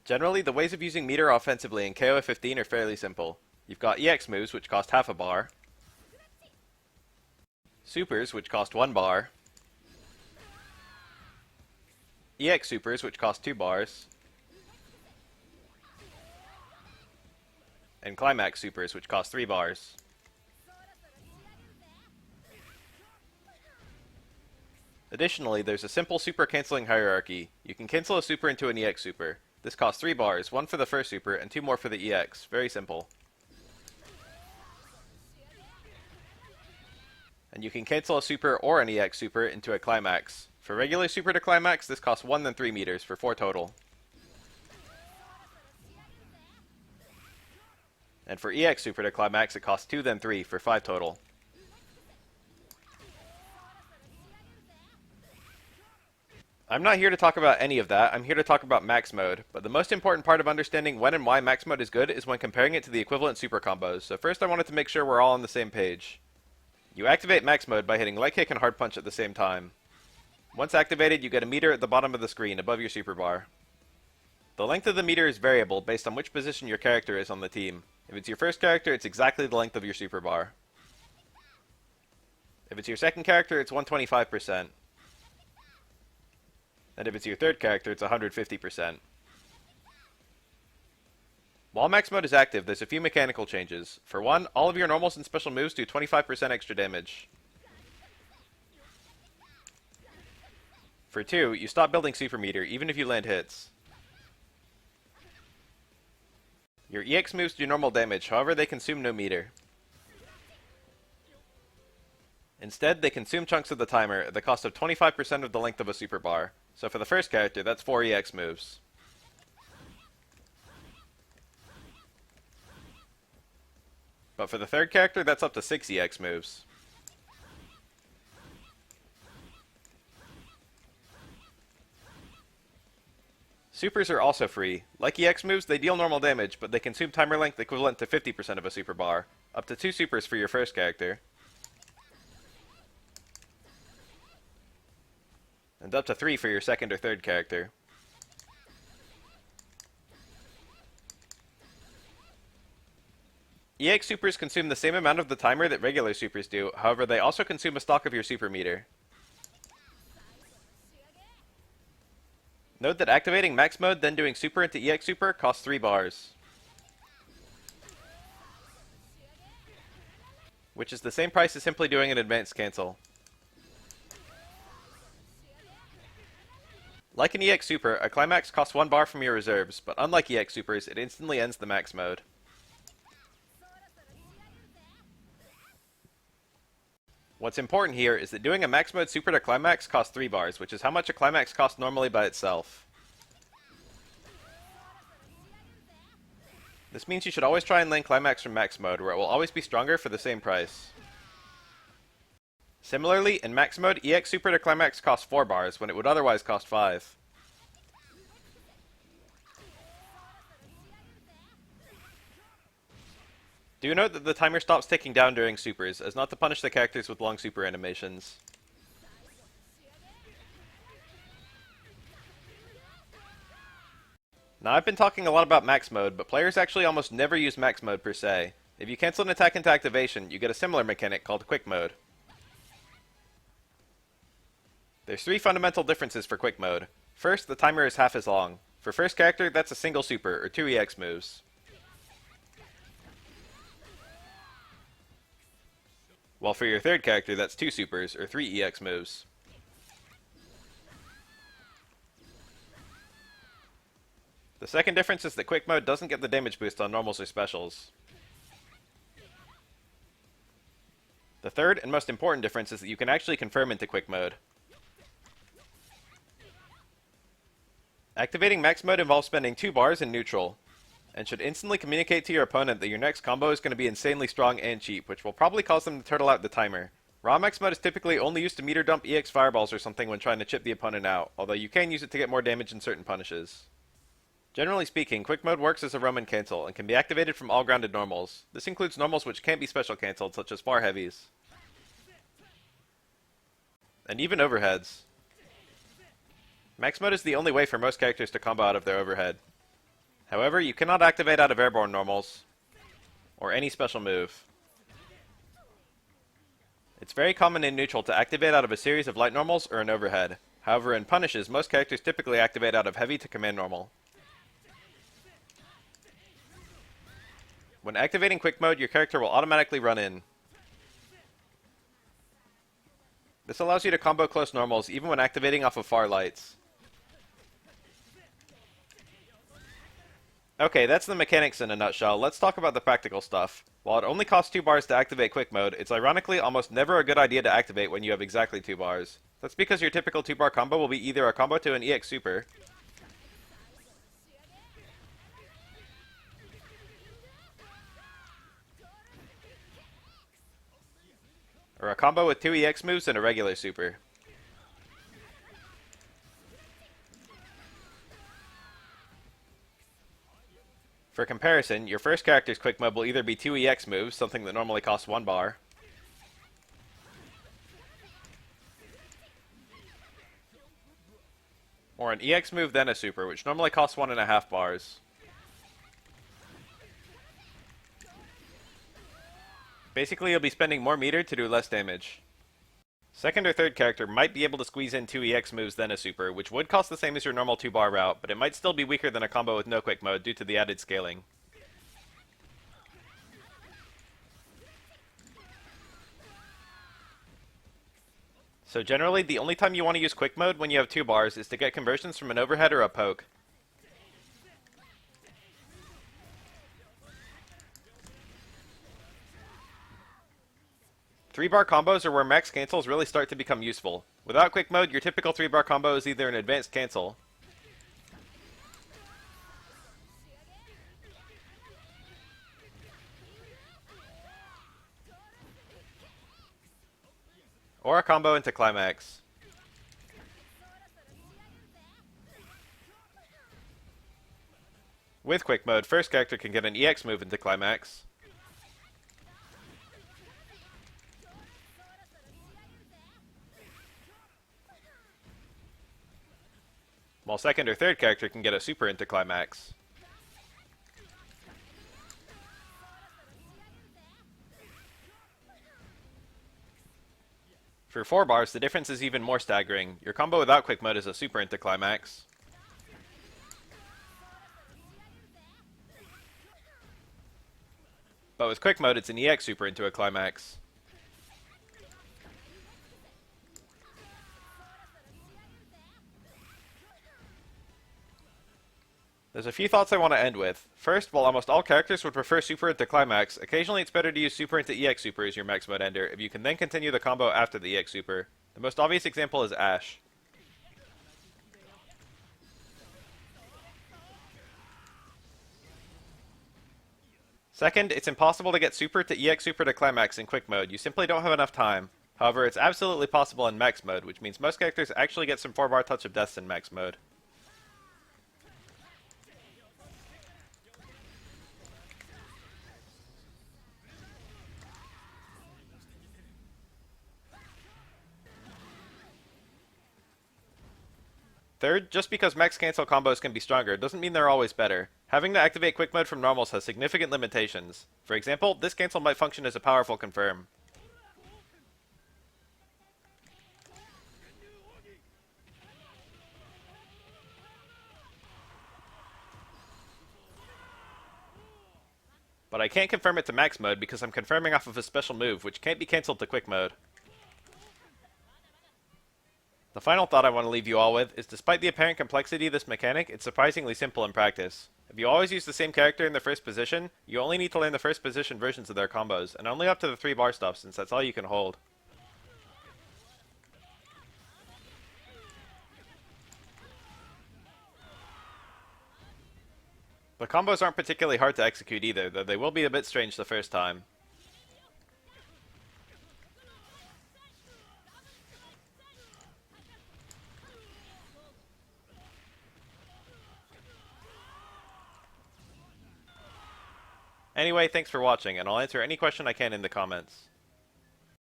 Generally, the ways of using meter offensively in KoFXV are fairly simple. You've got EX moves, which cost half a bar, supers, which cost 1 bar, EX supers, which cost 2 bars, and climax supers, which cost 3 bars. Additionally, there's a simple super cancelling hierarchy. You can cancel a super into an EX super. This costs 3 bars, 1 for the first super, and 2 more for the EX. Very simple. And you can cancel a super or an EX super into a climax. For regular super to climax, this costs 1 then 3 meters for 4 total. And for EX super to climax, it costs 2 then 3 for 5 total. I'm not here to talk about any of that, I'm here to talk about max mode, but the most important part of understanding when and why max mode is good is when comparing it to the equivalent super combos, so first I wanted to make sure we're all on the same page. You activate max mode by hitting light kick and hard punch at the same time. Once activated, you get a meter at the bottom of the screen above your super bar. The length of the meter is variable based on which position your character is on the team. If it's your first character, it's exactly the length of your super bar. If it's your second character, it's 125%. And if it's your third character, it's 150%. While max mode is active, there's a few mechanical changes. For one, all of your normals and special moves do 25% extra damage. For two, you stop building super meter even if you land hits. Your EX moves do normal damage, however they consume no meter. Instead, they consume chunks of the timer at the cost of 25% of the length of a super bar. So for the first character, that's 4 EX moves. But for the third character, that's up to 6 EX moves. Supers are also free. Like EX moves, they deal normal damage, but they consume timer length equivalent to 50% of a super bar. Up to 2 supers for your first character. And up to 3 for your second or third character. EX supers consume the same amount of the timer that regular supers do, however they also consume a stock of your super meter. Note that activating max mode, then doing super into EX super costs 3 bars. Which is the same price as simply doing an advanced cancel. Like an EX super, a climax costs 1 bar from your reserves, but unlike EX supers, it instantly ends the max mode. What's important here is that doing a max mode super to climax costs 3 bars, which is how much a climax costs normally by itself. This means you should always try and land climax from max mode, where it will always be stronger for the same price. Similarly, in max mode, EX super to climax costs 4 bars, when it would otherwise cost 5. Do note that the timer stops ticking down during supers, as not to punish the characters with long super animations. Now I've been talking a lot about max mode, but players actually almost never use max mode per se. If you cancel an attack into activation, you get a similar mechanic called quick mode. There's 3 fundamental differences for quick mode. First, the timer is half as long. For first character, that's a single super, or 2 EX moves. While for your third character, that's 2 supers, or 3 EX moves. The second difference is that quick mode doesn't get the damage boost on normals or specials. The third and most important difference is that you can actually confirm into quick mode. Activating max mode involves spending 2 bars in neutral, and should instantly communicate to your opponent that your next combo is going to be insanely strong and cheap, which will probably cause them to turtle out the timer. Raw max mode is typically only used to meter dump EX fireballs or something when trying to chip the opponent out, although you can use it to get more damage in certain punishes. Generally speaking, quick mode works as a Roman cancel, and can be activated from all grounded normals. This includes normals which can't be special cancelled, such as far heavies. And even overheads. Max mode is the only way for most characters to combo out of their overhead. However, you cannot activate out of airborne normals, or any special move. It's very common in neutral to activate out of a series of light normals or an overhead. However, in punishes, most characters typically activate out of heavy to command normal. When activating quick mode, your character will automatically run in. This allows you to combo close normals even when activating off of far lights. Okay, that's the mechanics in a nutshell. Let's talk about the practical stuff. While it only costs 2 bars to activate quick mode, it's ironically almost never a good idea to activate when you have exactly 2 bars. That's because your typical 2-bar combo will be either a combo to an EX Super, or a combo with 2 EX moves and a regular Super. For comparison, your first character's quick mode will either be 2 EX moves, something that normally costs 1 bar, or an EX move then a Super, which normally costs 1.5 bars. Basically, you'll be spending more meter to do less damage. Second or third character might be able to squeeze in 2 EX moves then a Super, which would cost the same as your normal 2-bar route, but it might still be weaker than a combo with no quick mode due to the added scaling. So generally, the only time you want to use quick mode when you have 2 bars is to get conversions from an overhead or a poke. Three-bar combos are where max cancels really start to become useful. Without quick mode, your typical 3-bar combo is either an advanced cancel, or a combo into climax. With quick mode, first character can get an EX move into climax, while second or third character can get a Super into climax. For 4 bars, the difference is even more staggering. Your combo without quick mode is a Super into climax, but with quick mode it's an EX Super into a climax. There's a few thoughts I want to end with. First, while almost all characters would prefer Super into Climax, occasionally it's better to use Super into EX Super as your max mode ender if you can then continue the combo after the EX Super. The most obvious example is Ashe. Second, it's impossible to get Super to EX Super to Climax in quick mode. You simply don't have enough time. However, it's absolutely possible in max mode, which means most characters actually get some 4-bar touch of deaths in max mode. Third, just because max cancel combos can be stronger doesn't mean they're always better. Having to activate quick mode from normals has significant limitations. For example, this cancel might function as a powerful confirm. But I can't confirm it to max mode because I'm confirming off of a special move, which can't be cancelled to quick mode. The final thought I want to leave you all with is despite the apparent complexity of this mechanic, it's surprisingly simple in practice. If you always use the same character in the first position, you only need to learn the first position versions of their combos, and only up to the 3-bar stuff since that's all you can hold. The combos aren't particularly hard to execute either, though they will be a bit strange the first time. Anyway, thanks for watching, and I'll answer any question I can in the comments.